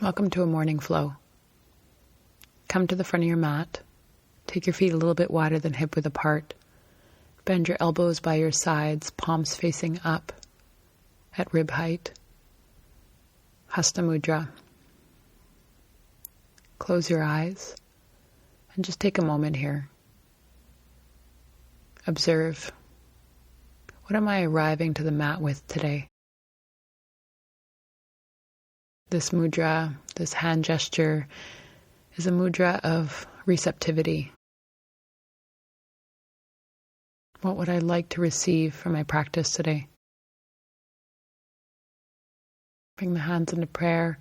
Welcome to a morning flow. Come to the front of your mat. Take your feet a little bit wider than hip width apart. Bend your elbows by your sides, palms facing up at rib height. Hasta Mudra. Close your eyes and just take a moment here. Observe. What am I arriving to the mat with today? This mudra, this hand gesture, is a mudra of receptivity. What would I like to receive from my practice today? Bring the hands into prayer,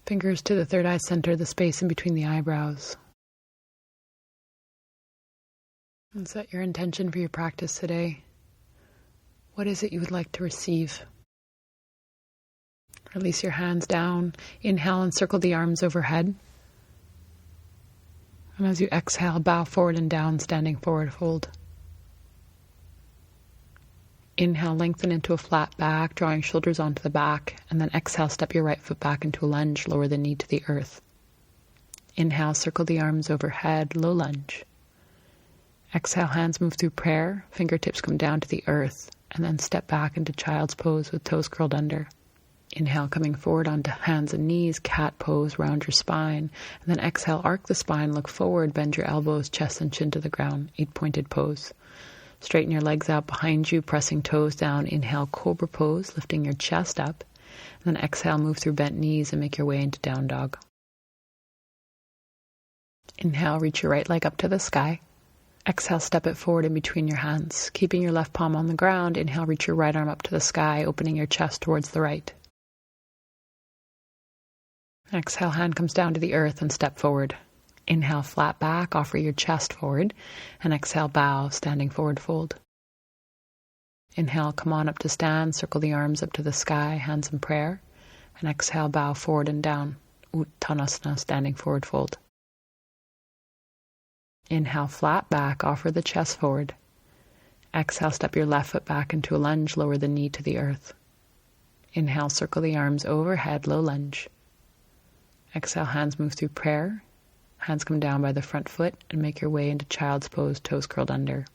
fingers to the third eye center, the space in between the eyebrows. And set your intention for your practice today. What is it you would like to receive? Release your hands down. Inhale and circle the arms overhead. And as you exhale, bow forward and down, standing forward fold. Inhale, lengthen into a flat back, drawing shoulders onto the back. And then exhale, step your right foot back into a lunge, lower the knee to the earth. Inhale, circle the arms overhead, low lunge. Exhale, hands move through prayer, fingertips come down to the earth, and then step back into child's pose with toes curled under. Inhale, coming forward onto hands and knees, cat pose, round your spine. And then exhale, arc the spine, look forward, bend your elbows, chest and chin to the ground, 8-pointed pose. Straighten your legs out behind you, pressing toes down. Inhale, cobra pose, lifting your chest up. And then exhale, move through bent knees and make your way into down dog. Inhale, reach your right leg up to the sky. Exhale, step it forward in between your hands. Keeping your left palm on the ground, inhale, reach your right arm up to the sky, opening your chest towards the right. Exhale, hand comes down to the earth and step forward. Inhale, flat back, offer your chest forward. And exhale, bow, standing forward fold. Inhale, come on up to stand, circle the arms up to the sky, hands in prayer. And exhale, bow forward and down. Uttanasana, standing forward fold. Inhale, flat back, offer the chest forward. Exhale, step your left foot back into a lunge, lower the knee to the earth. Inhale, circle the arms overhead, low lunge. Exhale, hands move through prayer. Hands come down by the front foot and make your way into child's pose, toes curled under.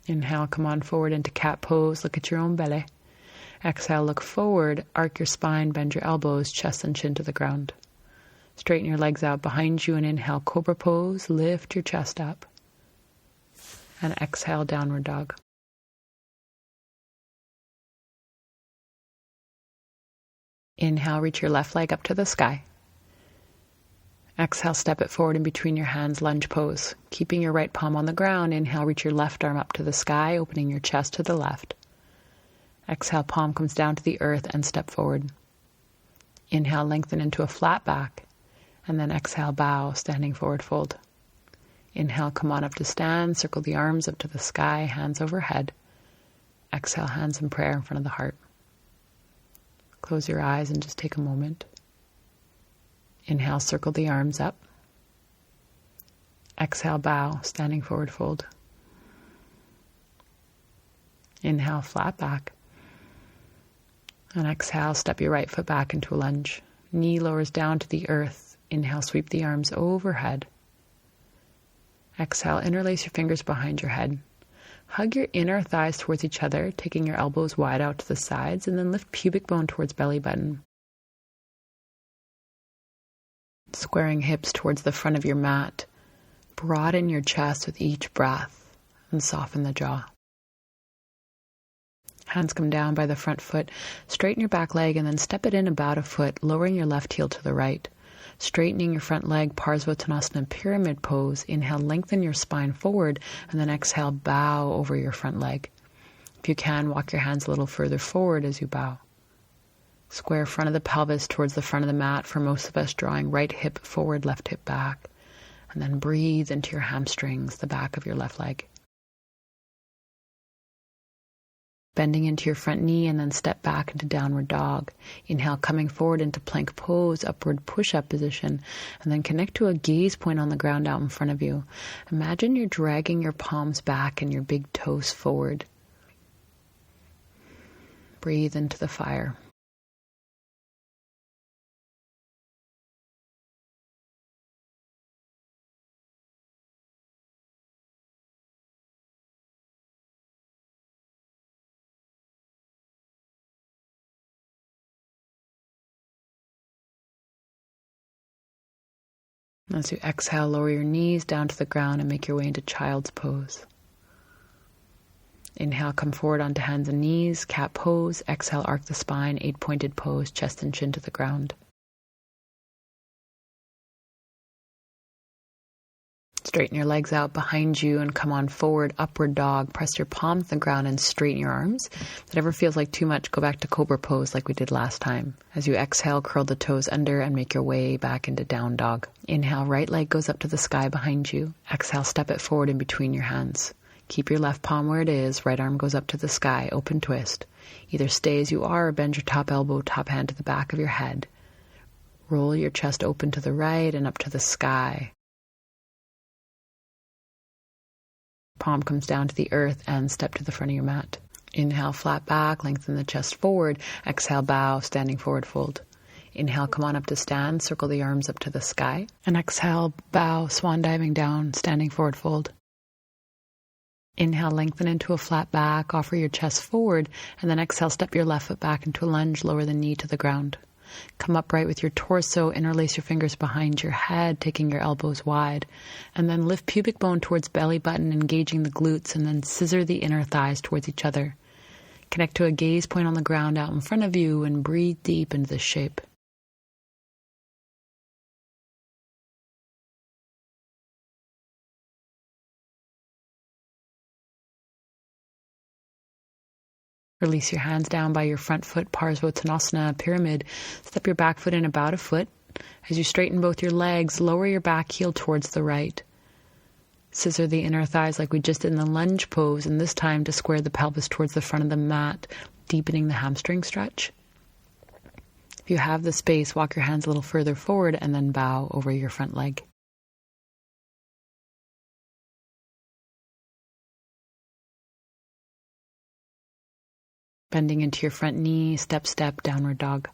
Inhale, come on forward into cat pose, look at your own belly. Exhale, look forward, arc your spine, bend your elbows, chest and chin to the ground. Straighten your legs out behind you and inhale, cobra pose, lift your chest up. And exhale, downward dog. Inhale, reach your left leg up to the sky. Exhale, step it forward in between your hands, lunge pose. Keeping your right palm on the ground, inhale, reach your left arm up to the sky, opening your chest to the left. Exhale, palm comes down to the earth and step forward. Inhale, lengthen into a flat back. And then exhale, bow, standing forward fold. Inhale, come on up to stand, circle the arms up to the sky, hands overhead. Exhale, hands in prayer in front of the heart. Close your eyes and just take a moment. Inhale, circle the arms up. Exhale, bow, standing forward fold. Inhale, flat back. And exhale, step your right foot back into a lunge. Knee lowers down to the earth. Inhale, sweep the arms overhead. Exhale, interlace your fingers behind your head. Hug your inner thighs towards each other, taking your elbows wide out to the sides, and then lift pubic bone towards belly button. Squaring hips towards the front of your mat. Broaden your chest with each breath and soften the jaw. Hands come down by the front foot. Straighten your back leg and then step it in about a foot, lowering your left heel to the right. Straightening your front leg, Parsvottanasana, pyramid pose. Inhale, lengthen your spine forward, and then exhale, bow over your front leg. If you can, walk your hands a little further forward as you bow. Square front of the pelvis towards the front of the mat for most of us, drawing right hip forward, left hip back. And then breathe into your hamstrings, the back of your left leg. Bending into your front knee and then step back into downward dog. Inhale, coming forward into plank pose, upward push-up position, and then connect to a gaze point on the ground out in front of you. Imagine you're dragging your palms back and your big toes forward. Breathe into the fire. As you exhale, lower your knees down to the ground and make your way into Child's Pose. Inhale, come forward onto hands and knees, cat pose. Exhale, arc the spine, 8-pointed pose, chest and chin to the ground. Straighten your legs out behind you and come on forward, upward dog. Press your palms to the ground and straighten your arms. If it ever feels like too much, go back to Cobra Pose like we did last time. As you exhale, curl the toes under and make your way back into Down Dog. Inhale, right leg goes up to the sky behind you. Exhale, step it forward in between your hands. Keep your left palm where it is, right arm goes up to the sky, open twist. Either stay as you are or bend your top elbow, top hand to the back of your head. Roll your chest open to the right and up to the sky. Palm comes down to the earth and step to the front of your mat. Inhale, flat back, lengthen the chest forward. Exhale, bow, standing forward fold. Inhale, come on up to stand, circle the arms up to the sky. And exhale, bow, swan diving down, standing forward fold. Inhale, lengthen into a flat back, offer your chest forward, and then exhale, step your left foot back into a lunge, lower the knee to the ground. Come upright with your torso, interlace your fingers behind your head, taking your elbows wide, and then lift pubic bone towards belly button, engaging the glutes, and then scissor the inner thighs towards each other. Connect to a gaze point on the ground out in front of you and breathe deep into this shape. Release your hands down by your front foot, Parsvottanasana, pyramid. Step your back foot in about a foot. As you straighten both your legs, lower your back heel towards the right. Scissor the inner thighs like we just did in the lunge pose, and this time to square the pelvis towards the front of the mat, deepening the hamstring stretch. If you have the space, walk your hands a little further forward and then bow over your front leg. Bending into your front knee, step, downward dog.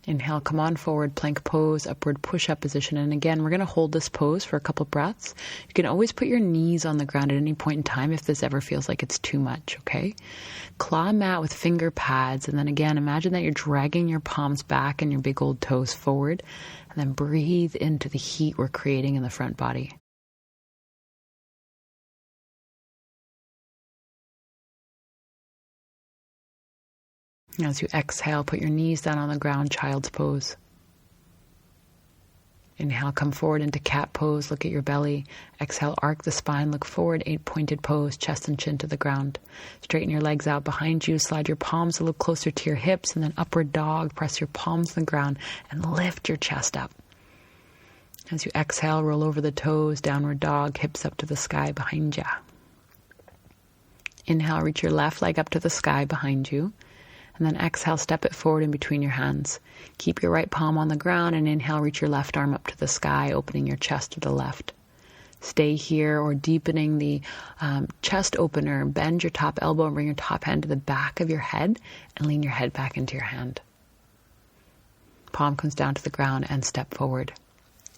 Inhale, come on forward, plank pose, upward push-up position. And again, we're going to hold this pose for a couple breaths. You can always put your knees on the ground at any point in time if this ever feels like it's too much, okay? Claw mat with finger pads. And then again, imagine that you're dragging your palms back and your big old toes forward. And then breathe into the heat we're creating in the front body. As you exhale, put your knees down on the ground, Child's Pose. Inhale, come forward into Cat Pose, look at your belly. Exhale, arc the spine, look forward, 8-pointed pose, chest and chin to the ground. Straighten your legs out behind you, slide your palms a little closer to your hips, and then upward dog, press your palms to the ground, and lift your chest up. As you exhale, roll over the toes, downward dog, hips up to the sky behind you. Inhale, reach your left leg up to the sky behind you. And then exhale, step it forward in between your hands. Keep your right palm on the ground and inhale, reach your left arm up to the sky, opening your chest to the left. Stay here or deepening the chest opener. Bend your top elbow and bring your top hand to the back of your head and lean your head back into your hand. Palm comes down to the ground and step forward.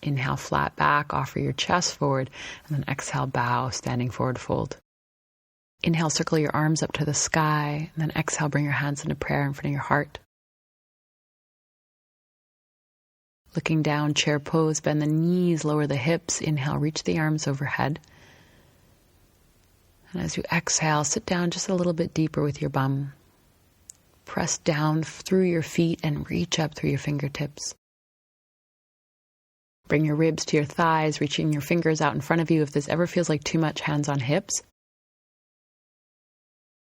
Inhale, flat back, offer your chest forward, and then exhale, bow, standing forward fold. Inhale, circle your arms up to the sky, and then exhale, bring your hands into prayer in front of your heart. Looking down, chair pose, bend the knees, lower the hips. Inhale, reach the arms overhead. And as you exhale, sit down just a little bit deeper with your bum. Press down through your feet and reach up through your fingertips. Bring your ribs to your thighs, reaching your fingers out in front of you. If this ever feels like too much, hands on hips.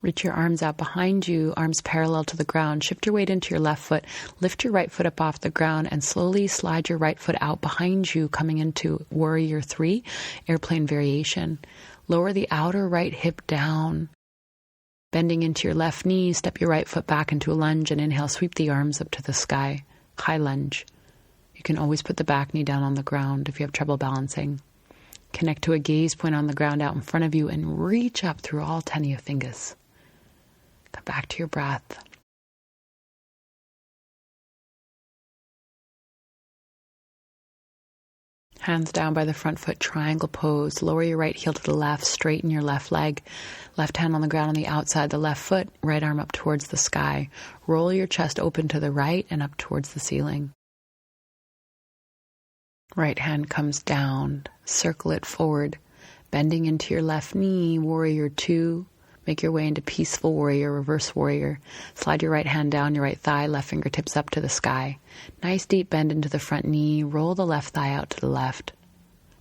Reach your arms out behind you, arms parallel to the ground. Shift your weight into your left foot. Lift your right foot up off the ground and slowly slide your right foot out behind you, coming into Warrior 3, airplane variation. Lower the outer right hip down. Bending into your left knee, step your right foot back into a lunge and inhale, sweep the arms up to the sky. High lunge. You can always put the back knee down on the ground if you have trouble balancing. Connect to a gaze point on the ground out in front of you and reach up through all 10 of your fingers. Come back to your breath. Hands down by the front foot, triangle pose. Lower your right heel to the left, straighten your left leg. Left hand on the ground on the outside, the left foot, right arm up towards the sky. Roll your chest open to the right and up towards the ceiling. Right hand comes down, circle it forward, bending into your left knee, warrior two. Make your way into peaceful warrior, reverse warrior. Slide your right hand down your right thigh, left fingertips up to the sky. Nice deep bend into the front knee, roll the left thigh out to the left.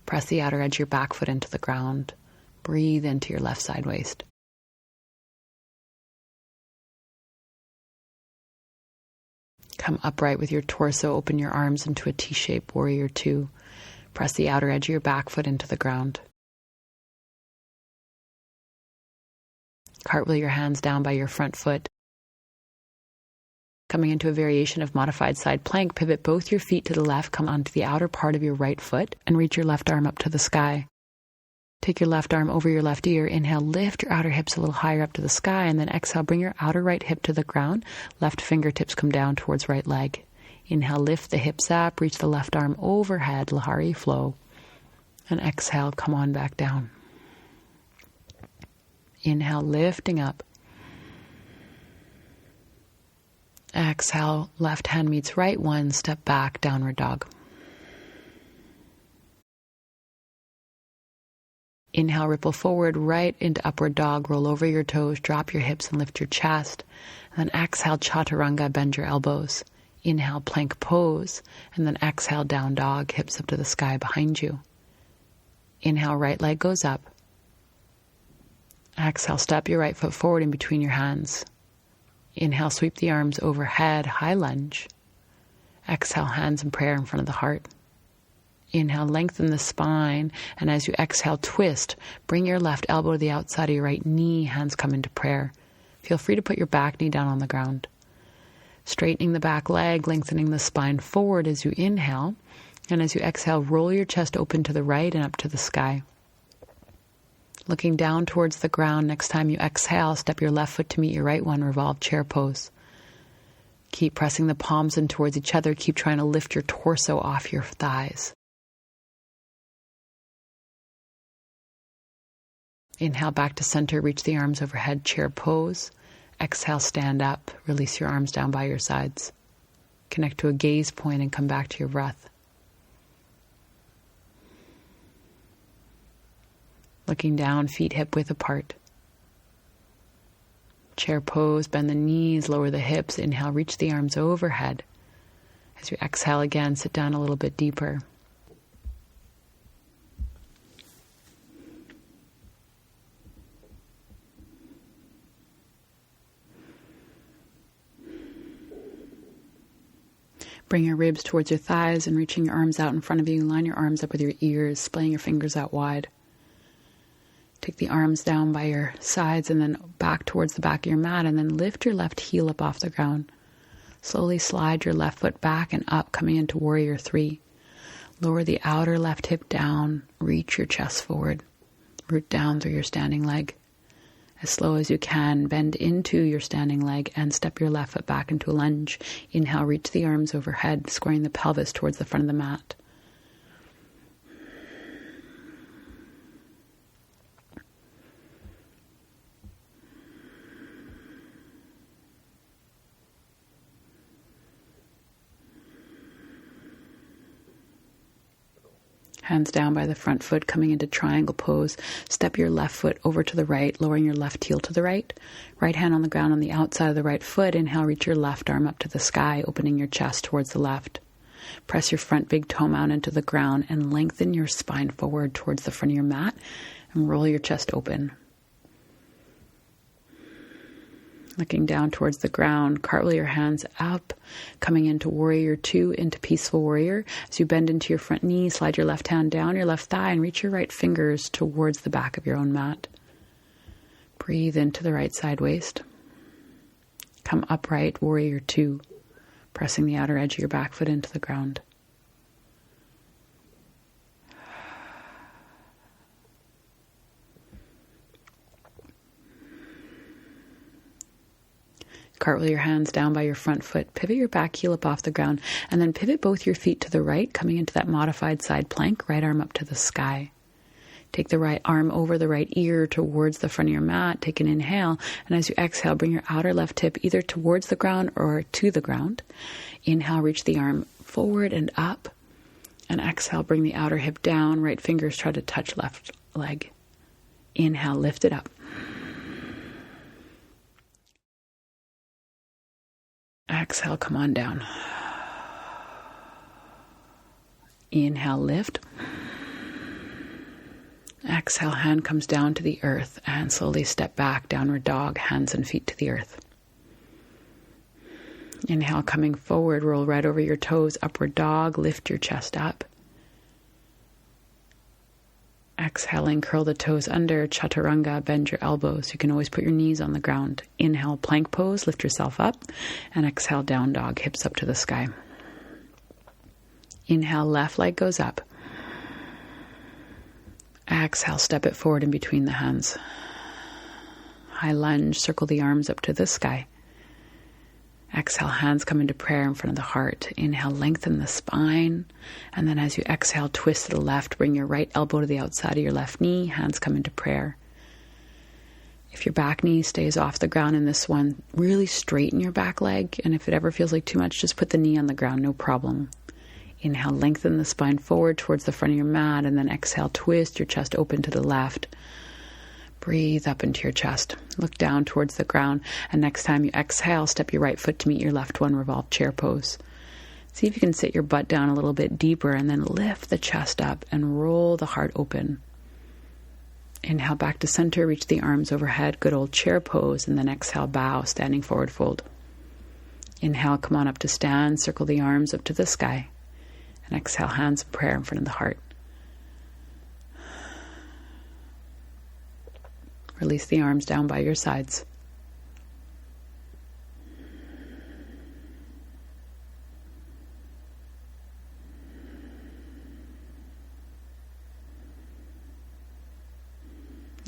Press the outer edge of your back foot into the ground. Breathe into your left side waist. Come upright with your torso, open your arms into a T-shape, warrior two. Press the outer edge of your back foot into the ground. Cartwheel your hands down by your front foot. Coming into a variation of modified side plank, pivot both your feet to the left, come onto the outer part of your right foot, and reach your left arm up to the sky. Take your left arm over your left ear. Inhale, lift your outer hips a little higher up to the sky, and then exhale, bring your outer right hip to the ground. Left fingertips come down towards right leg. Inhale, lift the hips up, reach the left arm overhead, Lahari flow. And exhale, come on back down. Inhale, lifting up. Exhale, left hand meets right, one step back, downward dog. Inhale, ripple forward, right into upward dog, roll over your toes, drop your hips and lift your chest. And then exhale, chaturanga, bend your elbows. Inhale, plank pose, and then exhale, down dog, hips up to the sky behind you. Inhale, right leg goes up. Exhale, step your right foot forward in between your hands. Inhale, sweep the arms overhead, high lunge. Exhale, hands in prayer in front of the heart. Inhale, lengthen the spine, and as you exhale, twist. Bring your left elbow to the outside of your right knee, hands come into prayer. Feel free to put your back knee down on the ground. Straightening the back leg, lengthening the spine forward as you inhale, and as you exhale, roll your chest open to the right and up to the sky. Looking down towards the ground, next time you exhale, step your left foot to meet your right one, revolved chair pose. Keep pressing the palms in towards each other. Keep trying to lift your torso off your thighs. Inhale, back to center, reach the arms overhead, chair pose. Exhale, stand up, release your arms down by your sides. Connect to a gaze point and come back to your breath. Looking down, feet hip width apart. Chair pose, bend the knees, lower the hips. Inhale, reach the arms overhead. As you exhale again, sit down a little bit deeper. Bring your ribs towards your thighs and reaching your arms out in front of you. Line your arms up with your ears, splaying your fingers out wide. Take the arms down by your sides and then back towards the back of your mat, and then lift your left heel up off the ground. Slowly slide your left foot back and up, coming into warrior three. Lower the outer left hip down, reach your chest forward. Root down through your standing leg. As slow as you can, bend into your standing leg and step your left foot back into a lunge. Inhale, reach the arms overhead, squaring the pelvis towards the front of the mat. Hands down by the front foot, coming into triangle pose. Step your left foot over to the right, lowering your left heel to the right. Right hand on the ground on the outside of the right foot. Inhale, reach your left arm up to the sky, opening your chest towards the left. Press your front big toe mound into the ground and lengthen your spine forward towards the front of your mat and roll your chest open. Looking down towards the ground, cartwheel your hands up, coming into warrior two, into peaceful warrior. As you bend into your front knee, slide your left hand down your left thigh and reach your right fingers towards the back of your own mat. Breathe into the right side waist. Come upright, warrior two, pressing the outer edge of your back foot into the ground. Cartwheel your hands down by your front foot. Pivot your back heel up off the ground. And then pivot both your feet to the right, coming into that modified side plank. Right arm up to the sky. Take the right arm over the right ear towards the front of your mat. Take an inhale. And as you exhale, bring your outer left hip either towards the ground or to the ground. Inhale, reach the arm forward and up. And exhale, bring the outer hip down. Right fingers try to touch left leg. Inhale, lift it up. Exhale, come on down. Inhale, lift. Exhale, hand comes down to the earth and slowly step back, downward dog, hands and feet to the earth. Inhale, coming forward, roll right over your toes, upward dog, lift your chest up. Exhaling, curl the toes under, chaturanga, bend your elbows. You can always put your knees on the ground. Inhale, plank pose, lift yourself up, and exhale, down dog, hips up to the sky. Inhale, left leg goes up. Exhale, step it forward in between the hands. High lunge, circle the arms up to the sky. Exhale, hands come into prayer in front of the heart. Inhale, lengthen the spine. And then as you exhale, twist to the left. Bring your right elbow to the outside of your left knee. Hands come into prayer. If your back knee stays off the ground in this one, really straighten your back leg. And if it ever feels like too much, just put the knee on the ground, no problem. Inhale, lengthen the spine forward towards the front of your mat. And then exhale, twist your chest open to the left. Breathe up into your chest. Look down towards the ground. And next time you exhale, step your right foot to meet your left one, revolved chair pose. See if you can sit your butt down a little bit deeper and then lift the chest up and roll the heart open. Inhale back to center, reach the arms overhead, good old chair pose, and then exhale, bow, standing forward fold. Inhale, come on up to stand, circle the arms up to the sky. And exhale, hands in prayer in front of the heart. Release the arms down by your sides.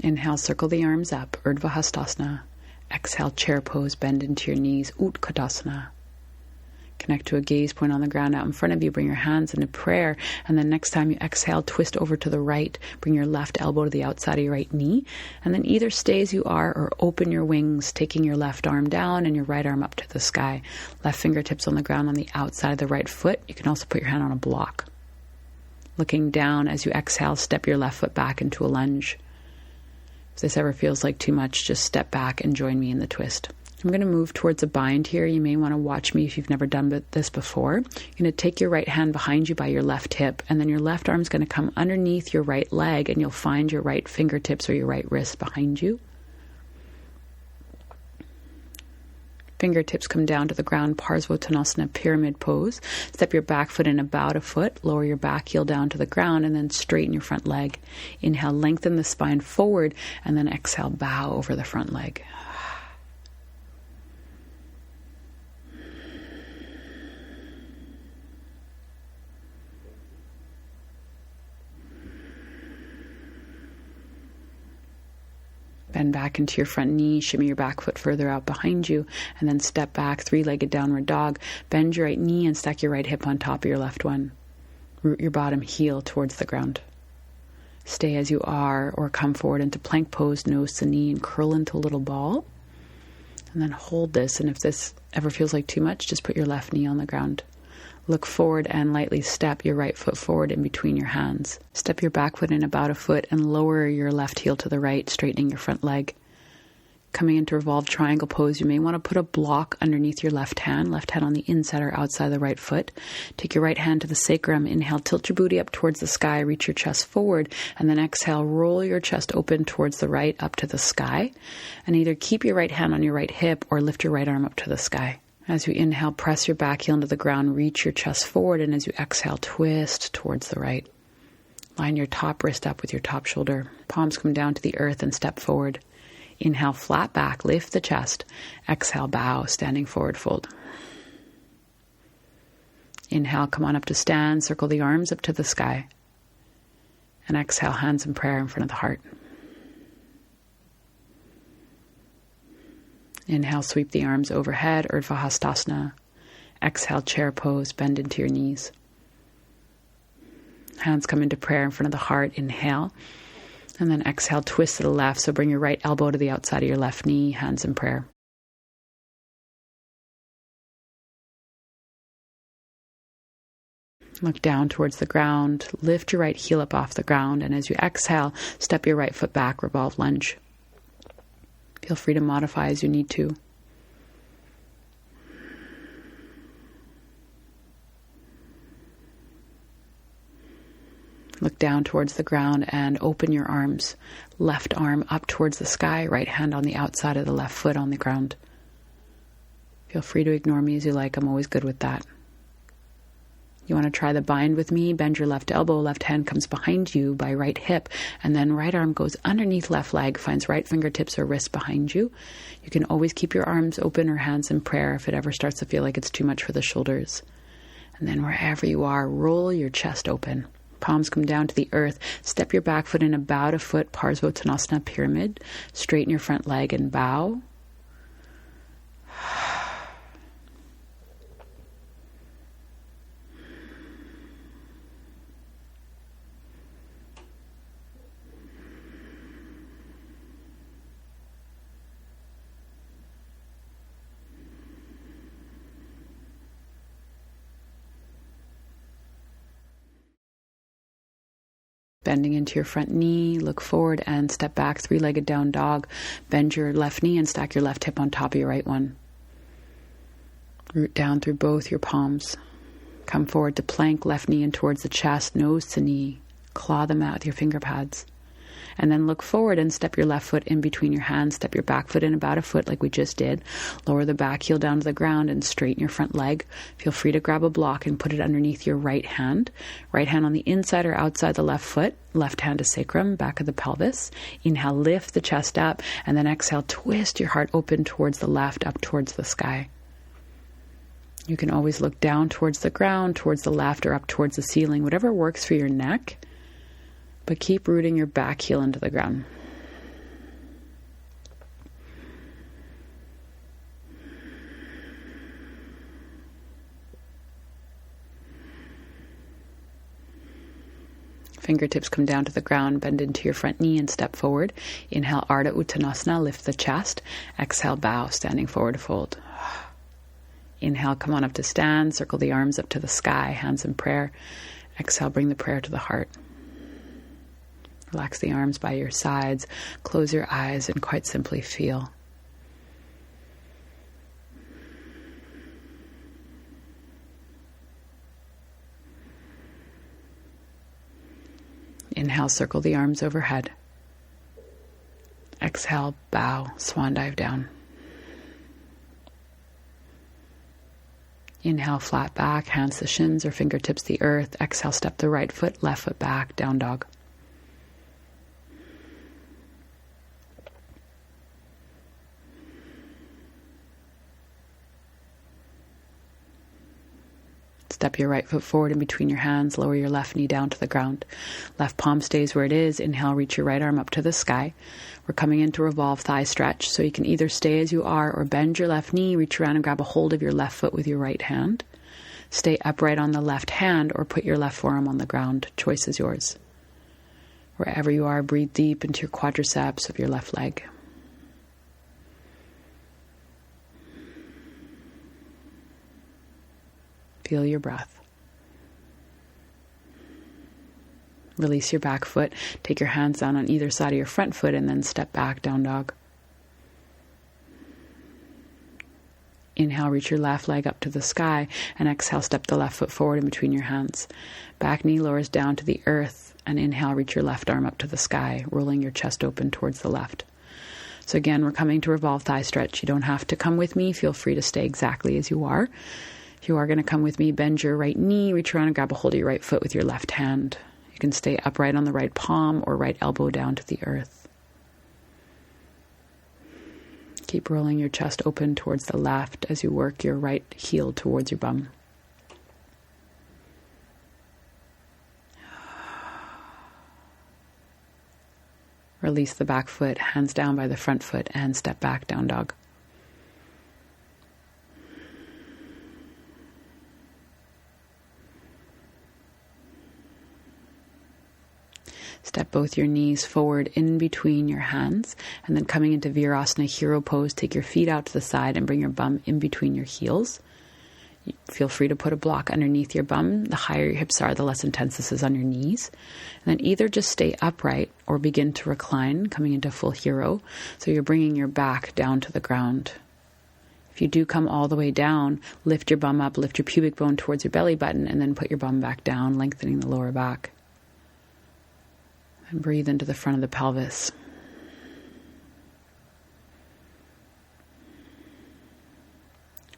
Inhale, circle the arms up, Urdhva Hastasana. Exhale, chair pose, bend into your knees, Utkatasana. Connect to a gaze point on the ground out in front of you. Bring your hands into prayer. And then next time you exhale, twist over to the right. Bring your left elbow to the outside of your right knee. And then either stay as you are or open your wings, taking your left arm down and your right arm up to the sky. Left fingertips on the ground on the outside of the right foot. You can also put your hand on a block. Looking down as you exhale, step your left foot back into a lunge. If this ever feels like too much, just step back and join me in the twist. I'm going to move towards a bind here. You may want to watch me if you've never done this before. You're going to take your right hand behind you by your left hip, and then your left arm's going to come underneath your right leg, and you'll find your right fingertips or your right wrist behind you. Fingertips come down to the ground, Parsvottanasana, pyramid pose. Step your back foot in about a foot, lower your back heel down to the ground, and then straighten your front leg. Inhale, lengthen the spine forward, and then exhale, bow over the front leg. Bend back into your front knee, shimmy your back foot further out behind you, and then step back, three-legged downward dog. Bend your right knee and stack your right hip on top of your left one. Root your bottom heel towards the ground. Stay as you are or come forward into plank pose, nose to knee, and curl into a little ball. And then hold this, and if this ever feels like too much, just put your left knee on the ground. Look forward and lightly step your right foot forward in between your hands. Step your back foot in about a foot and lower your left heel to the right, straightening your front leg. Coming into revolved triangle pose, you may want to put a block underneath your left hand on the inside or outside of the right foot. Take your right hand to the sacrum. Inhale, tilt your booty up towards the sky, reach your chest forward, and then exhale, roll your chest open towards the right up to the sky. And either keep your right hand on your right hip or lift your right arm up to the sky. As you inhale, press your back heel into the ground, reach your chest forward, and as you exhale, twist towards the right. Line your top wrist up with your top shoulder. Palms come down to the earth and step forward. Inhale, flat back, lift the chest. Exhale, bow, standing forward fold. Inhale, come on up to stand, circle the arms up to the sky. And exhale, hands in prayer in front of the heart. Inhale, sweep the arms overhead, Urdhva Hastasana. Exhale, chair pose, bend into your knees. Hands come into prayer in front of the heart. Inhale. And then exhale, twist to the left. So bring your right elbow to the outside of your left knee, hands in prayer. Look down towards the ground. Lift your right heel up off the ground. And as you exhale, step your right foot back, revolve lunge. Feel free to modify as you need to. Look down towards the ground and open your arms. Left arm up towards the sky, right hand on the outside of the left foot on the ground. Feel free to ignore me as you like. I'm always good with that. You want to try the bind with me? Bend your left elbow, left hand comes behind you by right hip, and then right arm goes underneath left leg, finds right fingertips or wrist behind you. You can always keep your arms open or hands in prayer if it ever starts to feel like it's too much for the shoulders. And then wherever you are, roll your chest open. Palms come down to the earth. Step your back foot in about a foot, Parsvottanasana pyramid. Straighten your front leg and bow. Bending into your front knee, look forward and step back, three-legged down dog. Bend your left knee and stack your left hip on top of your right one. Root down through both your palms. Come forward to plank, left knee in towards the chest, nose to knee. Claw them out with your finger pads. And then look forward and step your left foot in between your hands. Step your back foot in about a foot like we just did. Lower the back heel down to the ground and straighten your front leg. Feel free to grab a block and put it underneath your right hand. Right hand on the inside or outside the left foot. Left hand to sacrum, back of the pelvis. Inhale, lift the chest up. And then exhale, twist your heart open towards the left, up towards the sky. You can always look down towards the ground, towards the left, or up towards the ceiling, whatever works for your neck. But keep rooting your back heel into the ground. Fingertips come down to the ground, bend into your front knee and step forward. Inhale, Ardha Uttanasana, lift the chest. Exhale, bow, standing forward to fold. Inhale, come on up to stand, circle the arms up to the sky, hands in prayer. Exhale, bring the prayer to the heart. Relax the arms by your sides, close your eyes, and quite simply feel. Inhale, circle the arms overhead. Exhale, bow, swan dive down. Inhale, flat back, hands to shins or fingertips the earth. Exhale, step the right foot, left foot back, down dog. Step your right foot forward in between your hands. Lower your left knee down to the ground. Left palm stays where it is. Inhale, reach your right arm up to the sky. We're coming into revolved thigh stretch. So you can either stay as you are or bend your left knee, reach around and grab a hold of your left foot with your right hand. Stay upright on the left hand or put your left forearm on the ground. Choice is yours. Wherever you are, breathe deep into your quadriceps of your left leg. Feel your breath. Release your back foot. Take your hands down on either side of your front foot and then step back, down dog. Inhale, reach your left leg up to the sky, and exhale, step the left foot forward in between your hands. Back knee lowers down to the earth, and inhale, reach your left arm up to the sky, rolling your chest open towards the left. So again, we're coming to revolved thigh stretch. You don't have to come with me. Feel free to stay exactly as you are. If you are going to come with me, bend your right knee, reach around and grab a hold of your right foot with your left hand. You can stay upright on the right palm or right elbow down to the earth. Keep rolling your chest open towards the left as you work your right heel towards your bum. Release the back foot, hands down by the front foot, and step back, down dog. Step both your knees forward in between your hands, and then coming into Virasana Hero Pose, take your feet out to the side and bring your bum in between your heels. Feel free to put a block underneath your bum. The higher your hips are, the less intense this is on your knees. And then either just stay upright or begin to recline, coming into full hero. So you're bringing your back down to the ground. If you do come all the way down, lift your bum up, lift your pubic bone towards your belly button, and then put your bum back down, lengthening the lower back. And breathe into the front of the pelvis.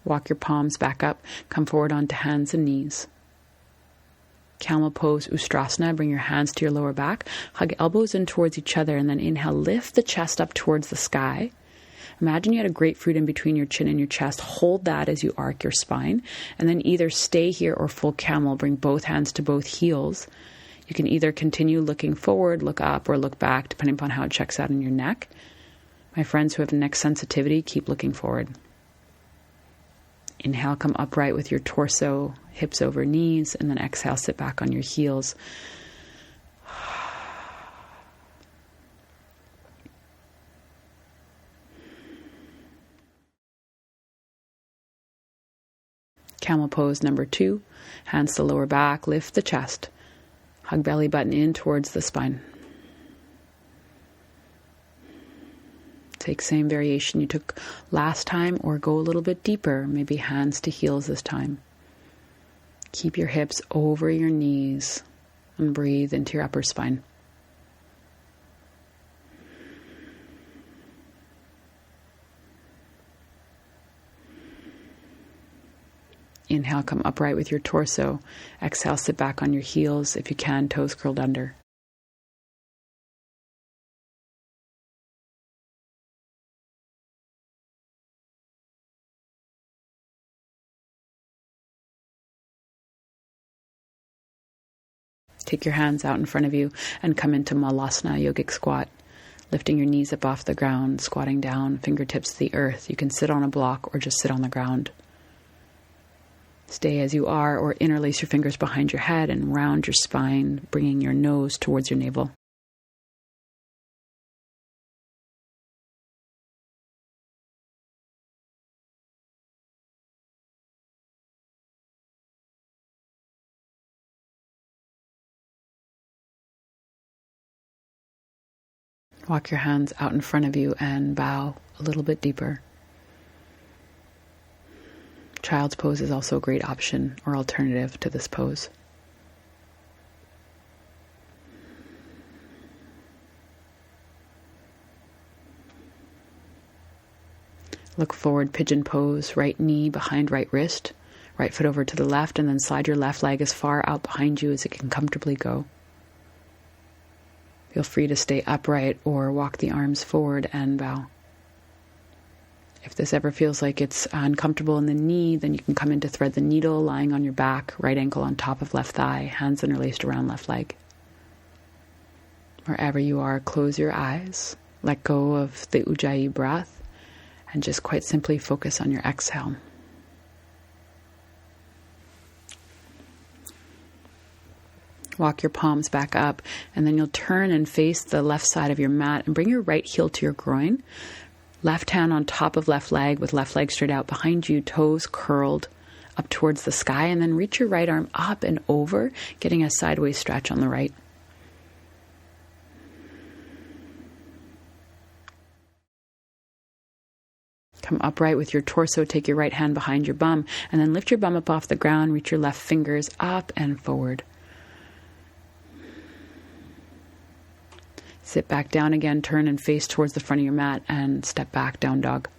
Walk your palms back up, come forward onto hands and knees. Camel Pose, Ustrasana, bring your hands to your lower back, hug elbows in towards each other, and then inhale, lift the chest up towards the sky. Imagine you had a grapefruit in between your chin and your chest. Hold that as you arc your spine, and then either stay here or full camel, bring both hands to both heels. You can either continue looking forward, look up, or look back, depending upon how it checks out in your neck. My friends who have neck sensitivity, keep looking forward. Inhale, come upright with your torso, hips over knees, and then exhale, sit back on your heels. Camel Pose number 2, hands to lower back, lift the chest, hug belly button in towards the spine. Take same variation you took last time or go a little bit deeper, maybe hands to heels this time. Keep your hips over your knees and breathe into your upper spine. Inhale, come upright with your torso. Exhale, sit back on your heels. If you can, toes curled under. Take your hands out in front of you and come into Malasana, yogic squat. Lifting your knees up off the ground, squatting down, fingertips to the earth. You can sit on a block or just sit on the ground. Stay as you are or interlace your fingers behind your head and round your spine, bringing your nose towards your navel. Walk your hands out in front of you and bow a little bit deeper. Child's pose is also a great option or alternative to this pose. Look forward, pigeon pose, right knee behind right wrist, right foot over to the left, and then slide your left leg as far out behind you as it can comfortably go. Feel free to stay upright or walk the arms forward and bow. If this ever feels like it's uncomfortable in the knee, then you can come into thread the needle, lying on your back, right ankle on top of left thigh, hands interlaced around left leg. Wherever you are, close your eyes, let go of the Ujjayi breath, and just quite simply focus on your exhale. Walk your palms back up, and then you'll turn and face the left side of your mat and bring your right heel to your groin. Left hand on top of left leg with left leg straight out behind you, toes curled up towards the sky, and then reach your right arm up and over, getting a sideways stretch on the right. Come upright with your torso, take your right hand behind your bum, and then lift your bum up off the ground, reach your left fingers up and forward. Sit back down again, turn and face towards the front of your mat, and step back, down dog.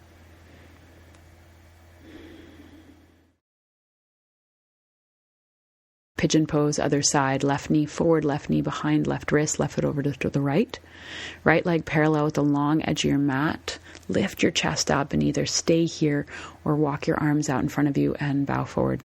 Pigeon pose, other side, left knee forward, left knee behind, left wrist, left foot over to the right. Right leg parallel with the long edge of your mat. Lift your chest up and either stay here or walk your arms out in front of you and bow forward.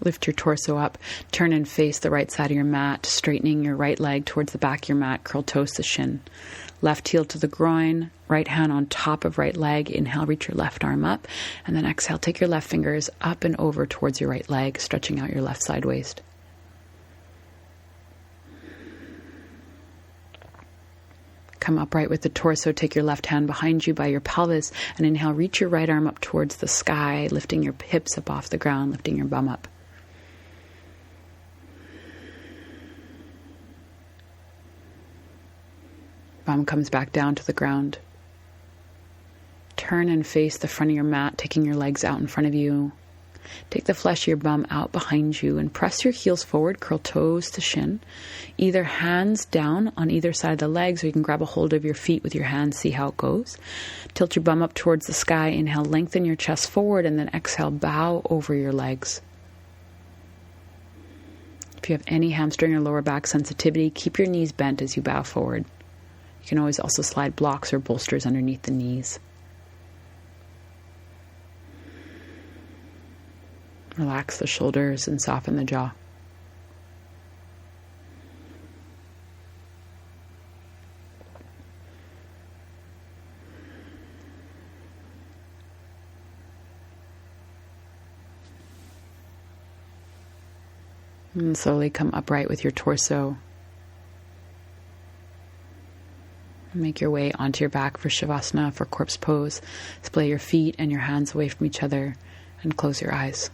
Lift your torso up, turn and face the right side of your mat, straightening your right leg towards the back of your mat, curl toes to shin. Left heel to the groin, right hand on top of right leg. Inhale, reach your left arm up, and then exhale, take your left fingers up and over towards your right leg, stretching out your left side waist. Come upright with the torso, take your left hand behind you by your pelvis, and inhale, reach your right arm up towards the sky, lifting your hips up off the ground, lifting your bum up. Bum comes back down to the ground. Turn and face the front of your mat, taking your legs out in front of you. Take the flesh of your bum out behind you and press your heels forward, curl toes to shin. Either hands down on either side of the legs, or you can grab a hold of your feet with your hands, see how it goes. Tilt your bum up towards the sky. Inhale, lengthen your chest forward, and then exhale, bow over your legs. If you have any hamstring or lower back sensitivity, keep your knees bent as you bow forward. You can always also slide blocks or bolsters underneath the knees. Relax the shoulders and soften the jaw. And slowly come upright with your torso. Make your way onto your back for Savasana, for corpse pose. Splay your feet and your hands away from each other and close your eyes.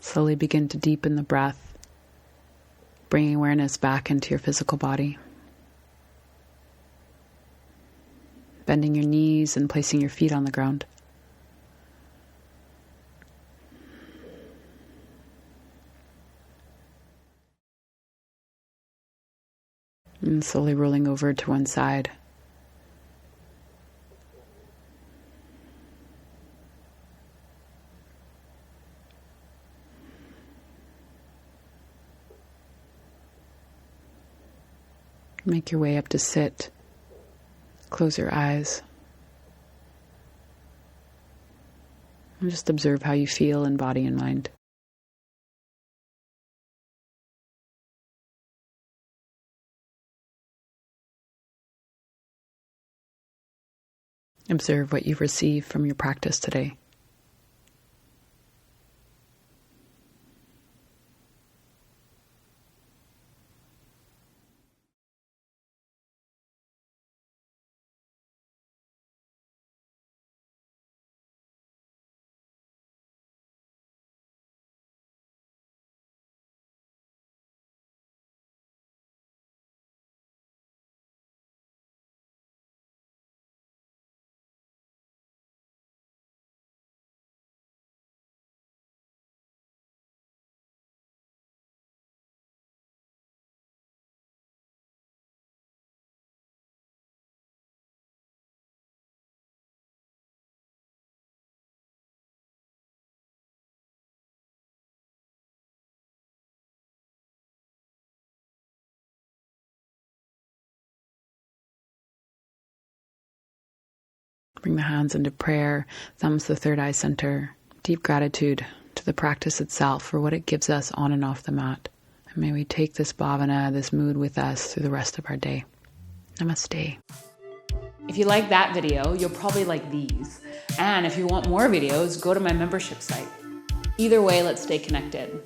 Slowly begin to deepen the breath, bringing awareness back into your physical body. Bending your knees and placing your feet on the ground. And slowly rolling over to one side. Make your way up to sit. Close your eyes. And just observe how you feel in body and mind. Observe what you've received from your practice today. Bring the hands into prayer, thumbs to the third eye center. Deep gratitude to the practice itself for what it gives us on and off the mat. And may we take this bhavana, this mood with us through the rest of our day. Namaste. If you like that video, you'll probably like these. And if you want more videos, go to my membership site. Either way, let's stay connected.